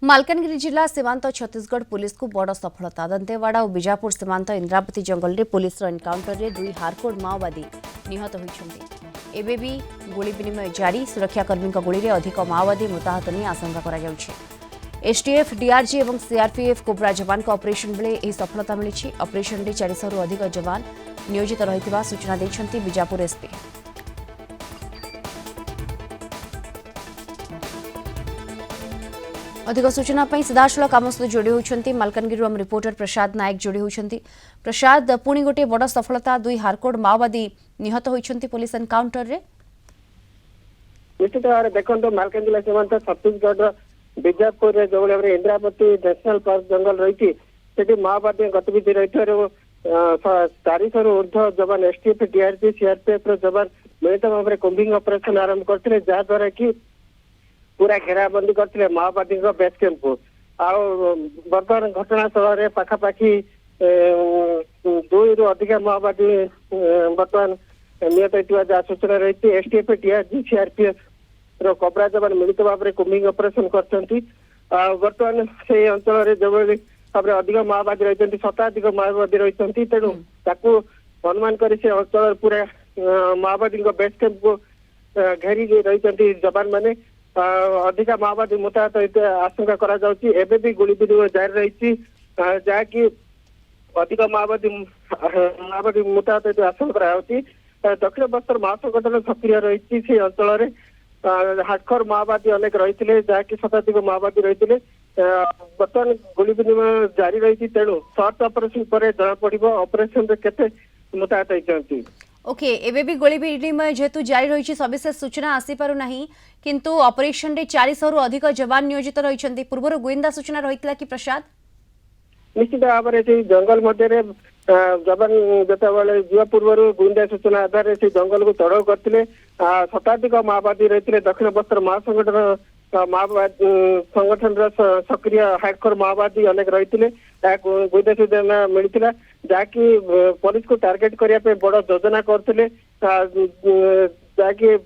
मालकानगिरी जिला सीमांत छत्तीसगढ़ पुलिस को बड़ सफलता। दंतेवाड़ा और बीजापुर सीमांत इंद्रावती जंगल में पुलिस एनकाउंटर में 2 हार्डकोर माओवादी निहत होती। एबे भी गोली विनिमय जारी। सुरक्षाकर्मी गोली में अधिक माओवादी मृताहत नहीं आशंका करा। एसटीएफ, डीआरजी और सीआरपीएफ कोब्रा जवान का ऑपरेशन बेले यह सफलता मिली। ऑपरेशन में 400 रु अधिक जवान नियोजित रही सूचना देते बीजापुर एसपी। अधिक सूचना सीधासल आम सहित जोड़ी होती मालकानगिरी आम रिपोर्टर प्रसाद नायक जोड़ी होती। प्रसाद, पुणी गोटे बड़ सफलता, 2 हार्डकोर माओवादी निहत होती पुलिस एनकाउंटर रे। निश्चित भाव देखो मालकानगिरी सीमांत छत्तीसगढ़ बीजापुर जो भाव इंद्रावती नेशनल पार्क जंगल रही माओवादी गतिविधि रही 400 रु ऊर्ध्व जवान एसटीएफ, डीआरजी, सीआरपीएफ जवान मिलित भाव में कुंभिंग ऑपरेशन आरंभ करते जहाद्वारा कि पूरा घेराबंदी करते माओवादी बेस कैंप को। बर्तमान घटनास्थल पाखापाखि 2 रु अधिक माओवादी बर्तमान निहत होता सूचना रही। एसटीएफ, डीआरजी, सीआरपीएफ कोब्रा जवान मिलित भाव में कुंभिंग ऑपरेशन करते बर्तमान से अंचल जो भाव अधिक माओवादी रही शताधिक माओवादी रही तेणु अनुमान कर अंचल पूरा माओवादी बेस कैंप को घेरी रही जवान मैंने अधिक माओवादी मुताहत आशंका करा जाउची। एबे भी गोली विनिमय जारी रही जहाँकि अधिक माओवादी मुताहत आशंका करा जाउची। दक्षिण बस्तर महासंगठन सक्रिय रही से अंचल हार्डकोर माओवादी अनेक रही जहाँकि शताधिक माओवादी रही बर्तमान गोली विनिमय जारी रही तेणु सर्च ऑपरेशन पर जना पड़ो ऑपरेशन केते मुताहत होती। ओके, एबे भी गोली विनिमय जेहेतु जारी रही सविशेष सूचना आसी पारु नहीं, किंतु ऑपरेशन रे 400 रु अधिक जवान नियोजित रही। पूर्व गोइंदा सूचना रही कि प्रसाद? निश्चित भाव में जंगल मध्य जवान जिते जीवा पूर्व गुइंदा सूचना आधार से जंगल को चढ़ाऊ करते शताधिक माओवादी रही। दक्षिण बस्तर महासंगठन माओवादी संगठन सक्रिय हार्डकोर माओवादी अनेक रही गुइंदा सूचना मिलता जहाँकि पुलिस को टार्गेट करने बड़ योजना करते जहाँकि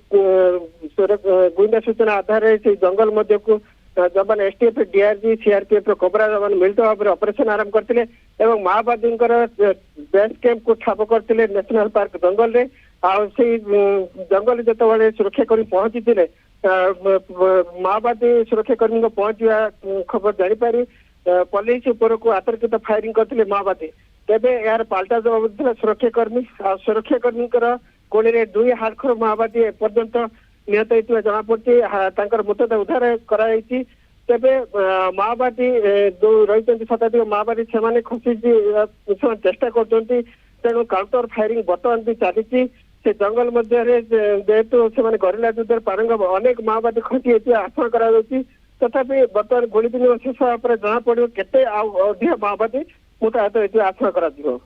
गुइंदा सूचना आधार से जंगल मध्य को जवान एसटीएफ, डीआरजी, सीआरपीएफ कोब्रा जवान मिलित भाव में ऑपरेशन आरंभ करते माओवादी बेस कैंप को ठाप करते नेशनल पार्क जंगल रे। जंगल जो सुरक्षाकर्मी पहुंची थे माओवादी सुरक्षाकर्मी पहुंचा खबर जापारी पुलिस उपर को आतर्कित फायरिंग करते माओवादी। तेबे यार पाल्टा जवाब सुरक्षाकर्मी सुरक्षाकर्मी गोली 2 हार्डकोर माओवादी एपर्यंत निहत होता जना पड़ी मृतदेह उद्धार कराई। तेबे माओवादी जो रही शताधिक माओवादी से खसी चेष्टा करते तेणु काउंटर फायरिंग बर्तमान भी चली से जंगल मध्य जेहेतु से गरिला युद्ध पारंगम अनेक माओवादी खसी आशंका करा तथापि बर्तमान गोली विनिमय शेष पर जना पड़ो केते अधिक माओवादी मुताहत होता आशंका करा।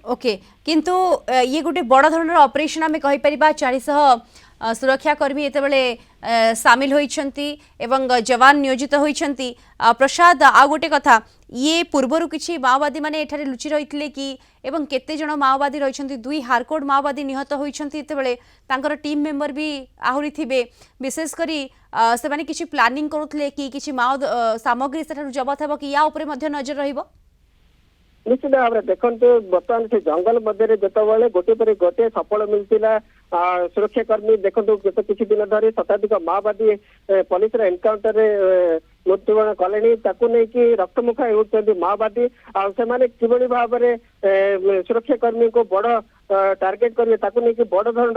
ओके, किंतु ये गोटे बड़ धरण ऑपरेशन आम कहीपर 400 सुरक्षाकर्मी एतबेले सामिल होइछंती एवं जवान नियोजित होइछंती। प्रसाद, आ गोटे कथा ये पूर्वर किछि माओवादी माने एठारे लुचि रहितले कि एवं केते जण माओवादी रहिछंती 2 हार्डकोर माओवादी निहत होइछंती एतबेले तांकर टीम मेंबर भी आहुरी थिबे विशेष करी से माने किछि प्लानिंग करूथले कि किछि माओ सामग्री सेठारु जबत हेबो कि या ऊपर मध्य नजर रहिबो? निश्चित भाव में देखो बर्तमान से जंगल मध्य जो गोटे पर गोटे सफल मिलता सुरक्षाकर्मी देखो गत किसी दिन धरी शताधिक माओवादी पुलिस एनकाउंटर मृत्युवरण कले नहीं रक्तमुखा होती माओवादी आने भाव में सुरक्षाकर्मी को बड़ टार्गेट करेंगे बड़ धरण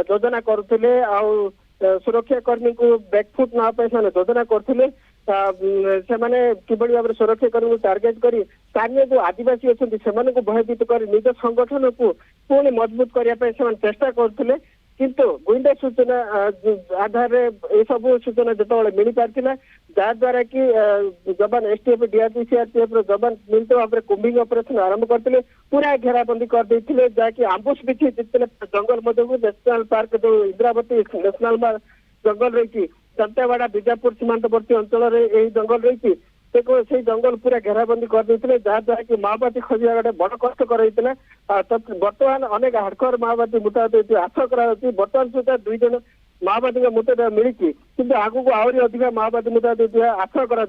योजना करुले सुरक्षाकर्मी को बैकफुट नापी योजना करते भाव में सुरक्षाकर्मी को टार्गेट कर स्थानीय जो आदिवासी अच्छा से भयभीत कर निज संगठन को पुणी मजबूत करने चेष्टा करते किंतु गुइंदा सूचना आधार ये सब सूचना जो मिल पारा जहाद्वारा कि जवान एसटीएफ, डीआरजी, सीआरपीएफ जवान मिलित भाव में कुंभिंग ऑपरेशन आरंभ करते पूरा घेराबंदी करते जहाँकि आंबुश बिछी जंगल मध्य को नेशनल पार्क जो इंद्रावती नेशनल जंगल रही दंतेवाड़ा बीजापुर सीमांतवर्ती अंचल जंगल रही से जंगल पूरा घेराबंदी करते जहाद्वारा कि माओवादी खोजा गोटे बड़ कष्ट कर बर्तमान अनेक हार्डकोर माओवादी मुताहत आशा कर बर्तमान सुधा 2 जन माओवादी मृतदेह मिली किंतु आगू आहरी अधिक माओवादी मृतदेह आशा करा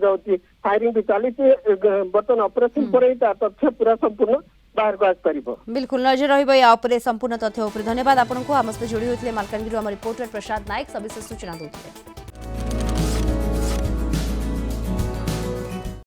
फायरिंग भी चली बर्तमान ऑपरेशन पर ही तथ्य पूरा संपूर्ण बाहर को आसपार। बिल्कुल नजर रहिबो या उपरे संपूर्ण तथ्य उपरे। धन्यवाद आपनको आम सहित जोड़ी होते मालकानगिरी आम रिपोर्टर प्रसाद नायक सविशेष सूचना देते।